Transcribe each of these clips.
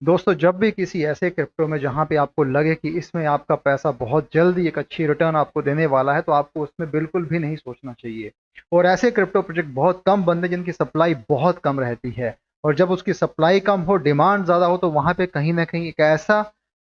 दोस्तों जब भी किसी ऐसे क्रिप्टो में जहाँ पे आपको लगे कि इसमें आपका पैसा बहुत जल्दी एक अच्छी रिटर्न आपको देने वाला है, तो आपको उसमें बिल्कुल भी नहीं सोचना चाहिए। और ऐसे क्रिप्टो प्रोजेक्ट बहुत कम बनते हैं जिनकी सप्लाई बहुत कम रहती है। और जब उसकी सप्लाई कम हो, डिमांड ज़्यादा हो, तो वहाँ पे कहीं ना कहीं एक ऐसा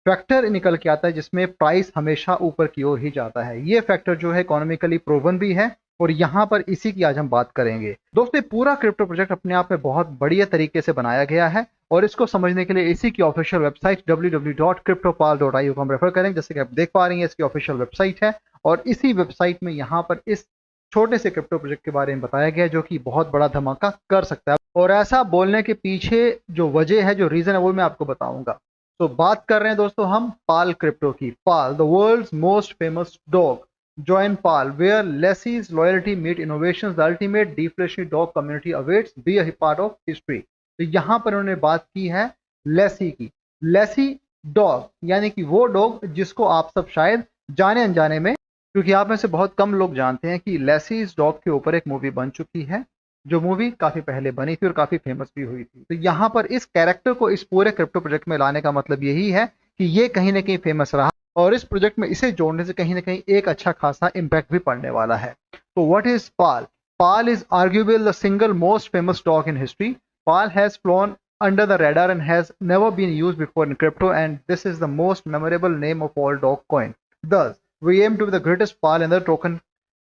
फैक्टर निकल के आता है जिसमें प्राइस हमेशा ऊपर की ओर ही जाता है। ये फैक्टर जो है इकोनॉमिकली प्रूवन भी है, और यहाँ पर इसी की आज हम बात करेंगे। दोस्तों ये पूरा क्रिप्टो प्रोजेक्ट अपने आप में बहुत बढ़िया तरीके से बनाया गया है, और इसको समझने के लिए इसी की ऑफिशियल वेबसाइट www.cryptopal.io को हम रेफर करेंगे। जैसे कि आप देख पा रही हैं, इसकी ऑफिशियल वेबसाइट है, और इसी वेबसाइट में यहाँ पर इस छोटे से क्रिप्टो प्रोजेक्ट के बारे में बताया गया है जो कि बहुत बड़ा धमाका कर सकता है। और ऐसा बोलने के पीछे जो वजह है, जो रीजन है, वो मैं आपको बताऊंगा। तो बात कर रहे हैं दोस्तों हम पाल क्रिप्टो की। Pal, the world's most famous dog, join PAL, where lessees loyalty meet innovations, the ultimate deflationary dog community awaits, be a part of history। तो यहाँ पर उन्होंने बात की है लेसी की। लेसी डॉग यानी कि वो डॉग जिसको आप सब शायद जाने अनजाने में, क्योंकि आप में से बहुत कम लोग जानते हैं कि लेसीज डॉग के ऊपर एक मूवी बन चुकी है, जो मूवी काफी पहले बनी थी और काफी फेमस भी हुई थी। तो यहाँ पर इस कैरेक्टर को इस पूरे क्रिप्टो प्रोजेक्ट में लाने का मतलब यही है कि ये कहीं ना कहीं फेमस रहा, और इस प्रोजेक्ट में इसे जोड़ने से कहीं ना कहीं एक अच्छा खासा इम्पैक्ट भी पड़ने वाला है। तो what is Pal? Pal is आर्ग्यूबल the single most famous dog in history. Pal has phloem under the radar and has never been used before in crypto, and this is the most memorable name of all dog coin. Thus, we aim to be the greatest Pal and the token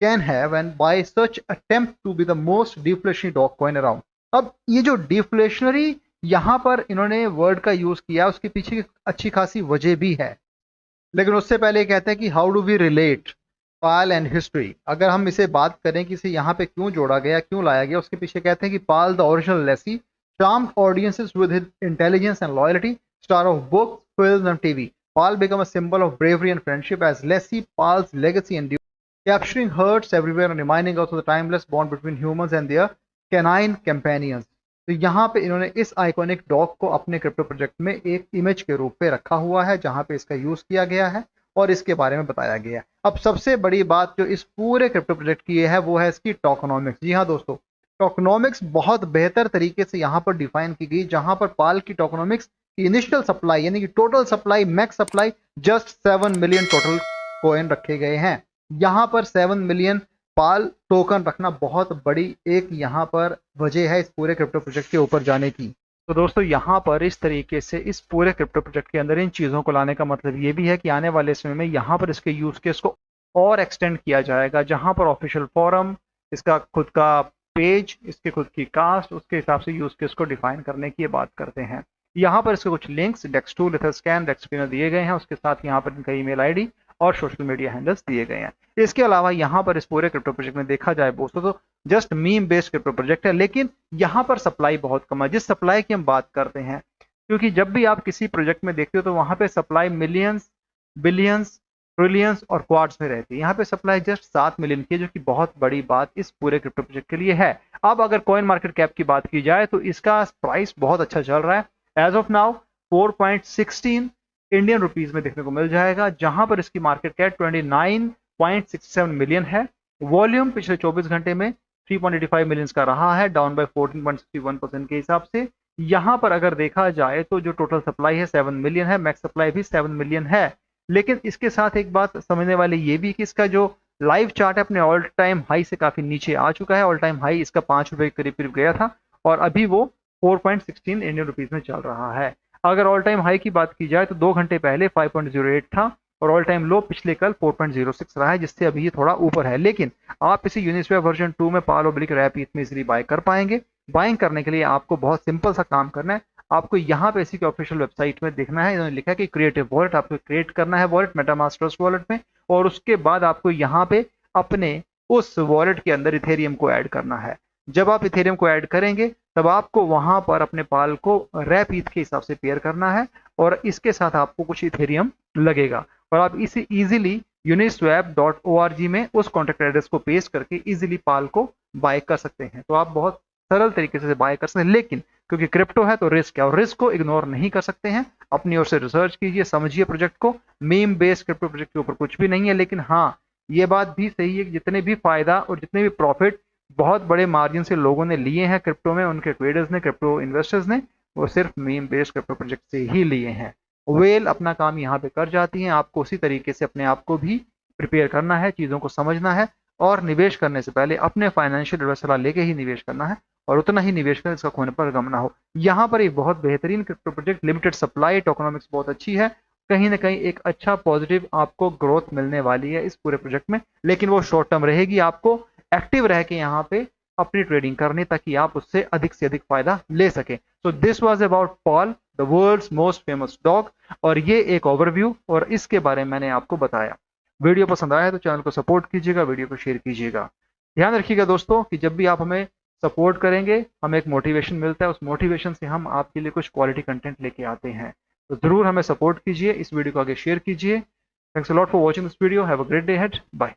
can have, and by such attempt to be the most deflationary dog coin around. अब ये जो deflationary यहाँ पर इन्होंने word का use किया, उसके पीछे की अच्छी खासी वजह भी है। लेकिन उससे पहले कहते हैं कि how do we relate Paul and history. अगर हम इसे बात करें कि इसे यहाँ पे क्यों जोड़ा गया, क्यों लाया गया, उसके पीछे कहते हैं कि Pal the original Lassie charmed audiences with his intelligence and loyalty, star of books, films, and TV. Paul became a symbol of bravery and friendship as Lassie. Paul's legacy endured, capturing hearts everywhere and reminding us of the timeless bond between humans and their canine companions. तो यहाँ पे इन्होंने इस iconic dog को अपने crypto project में एक image के रूप में रखा हुआ है, जहाँ पे इसका यूज किया गया है और इसके बारे में बताया गया है। अब सबसे बड़ी बात जो इस पूरे क्रिप्टो प्रोजेक्ट की है वो है इसकी टोकनॉमिक्स। जी हाँ दोस्तों, टोकनॉमिक्स बहुत बेहतर तरीके से यहाँ पर डिफाइन की गई, जहां पर पाल की टोकनॉमिक्स की इनिशियल सप्लाई यानी कि total supply, max supply just 7 million total coin रखे गए हैं। यहाँ पर 7 मिलियन पाल टोकन रखना बहुत बड़ी एक यहाँ पर वजह है इस पूरे क्रिप्टो प्रोजेक्ट के ऊपर जाने की। तो दोस्तों यहाँ पर इस तरीके से इस पूरे क्रिप्टो प्रोजेक्ट के अंदर इन चीज़ों को लाने का मतलब ये भी है कि आने वाले समय में यहाँ पर इसके यूज केस को और एक्सटेंड किया जाएगा, जहाँ पर ऑफिशियल फोरम, इसका खुद का पेज, इसके खुद की कास्ट, उसके हिसाब से यूज केस को डिफाइन करने की बात करते हैं। यहाँ पर इसके कुछ लिंक्स डेक्स2, इथरस्कैन, डेक्सस्पिनर दिए गए हैं। उसके साथ यहाँ पर इनका ईमेल आईडी और सोशल मीडिया हैंडल्स दिए गए हैं। इसके अलावा यहाँ पर इस पूरे क्रिप्टो प्रोजेक्ट में देखा जाए दोस्तों तो just meme based crypto project है, लेकिन यहाँ पर सप्लाई बहुत कम है। जिस सप्लाई की हम बात करते हैं, क्योंकि जब भी आप किसी प्रोजेक्ट में देखते हो तो वहाँ पे सप्लाई मिलियंस, बिलियंस, ट्रिलियंस और क्वार्ट्स में रहती है। यहाँ पे सप्लाई जस्ट 7 मिलियन की है, जो कि बहुत बड़ी बात इस पूरे क्रिप्टो प्रोजेक्ट के लिए है। अब अगर कॉइन मार्केट कैप की बात की जाए तो इसका प्राइस बहुत अच्छा चल रहा है। As of now 4.16 Indian rupees में देखने को मिल जाएगा, जहां पर इसकी मार्केट कैप 29.67 मिलियन है। वॉल्यूम पिछले 24 घंटे में 3.85 मिलियन का रहा है, डाउन बाय 14.61% के हिसाब से। यहाँ पर अगर देखा जाए तो जो टोटल सप्लाई है 7 मिलियन है, मैक्स सप्लाई भी 7 मिलियन है। लेकिन इसके साथ एक बात समझने वाली ये भी कि इसका जो लाइव चार्ट है अपने ऑल टाइम हाई से काफी नीचे आ चुका है। ऑल टाइम हाई इसका 5 रुपए के करीब करीब गया था, और अभी वो 4.16 इंडियन रुपीज में चल रहा है। अगर ऑल टाइम हाई की बात की जाए तो 2 घंटे पहले 5.08 था, और ऑल टाइम लो पिछले कल 4.06 रहा है, जिससे अभी ये थोड़ा ऊपर है। लेकिन आप इसे यूनिस्वैप वर्जन 2 में पाल ओब्लिक रैप में इजीली बाय कर पाएंगे। बाइंग करने के लिए आपको बहुत सिंपल सा काम करना है। आपको यहाँ पे इसी की ऑफिशियल वेबसाइट में देखना है, इन्होंने लिखा है कि क्रिएटिव वॉलेट आपको क्रिएट करना है, वॉलेट मेटामास्क ट्रस्ट वॉलेट में, और उसके बाद आपको यहाँ पे अपने उस वॉलेट के अंदर इथेरियम को ऐड करना है। जब आप इथेरियम को ऐड करेंगे तब आपको वहां पर अपने पाल को रैप ईथ के हिसाब से पेयर करना है, और इसके साथ आपको कुछ इथेरियम लगेगा, और आप इसे इजीली uniswap.org में उस कॉन्टैक्ट एड्रेस को पेस्ट करके इजीली पाल को बाय कर सकते हैं। तो आप बहुत सरल तरीके से बाय कर सकते हैं। लेकिन क्योंकि क्रिप्टो है तो रिस्क है, और रिस्क को इग्नोर नहीं कर सकते हैं। अपनी ओर से रिसर्च कीजिए, समझिए प्रोजेक्ट को। मीम बेस्ड क्रिप्टो प्रोजेक्ट के ऊपर कुछ भी नहीं है, लेकिन हाँ ये बात भी सही है कि जितने भी फायदा और जितने भी प्रॉफिट बहुत बड़े मार्जिन से लोगों ने लिए हैं क्रिप्टो में, उनके ट्रेडर्स ने, क्रिप्टो इन्वेस्टर्स ने, वो सिर्फ मीम बेस्ड क्रिप्टो प्रोजेक्ट से ही लिए हैं। वेल अपना काम यहाँ पे कर जाती हैं, आपको उसी तरीके से अपने आप को भी प्रिपेयर करना है, चीज़ों को समझना है और निवेश करने से पहले अपने फाइनेंशियल एडवाइस सलाह लेके ही निवेश करना है और उतना ही निवेश करें इसका खोने पर गम ना हो। यहाँ पर एक बहुत बेहतरीन crypto project limited supply tokenomics बहुत अच्छी है, कहीं ना कहीं एक अच्छा पॉजिटिव आपको ग्रोथ मिलने वाली है इस पूरे प्रोजेक्ट में, लेकिन वो शॉर्ट टर्म रहेगी। आपको एक्टिव रह के यहाँ पे अपनी ट्रेडिंग करनी ताकि आप उससे अधिक से अधिक फायदा ले सकें। So this was about Paul, the world's most famous dog, और ये एक ओवरव्यू और इसके बारे में मैंने आपको बताया। वीडियो पसंद आया तो चैनल को सपोर्ट कीजिएगा, वीडियो को शेयर कीजिएगा। ध्यान रखिएगा दोस्तों कि जब भी आप हमें सपोर्ट करेंगे हमें एक मोटिवेशन मिलता है, उस मोटिवेशन से हम आपके लिए कुछ क्वालिटी कंटेंट लेके आते हैं। तो जरूर हमें सपोर्ट कीजिए, इस वीडियो को आगे शेयर कीजिए। Thanks a lot for watching this video, have a great day ahead, bye.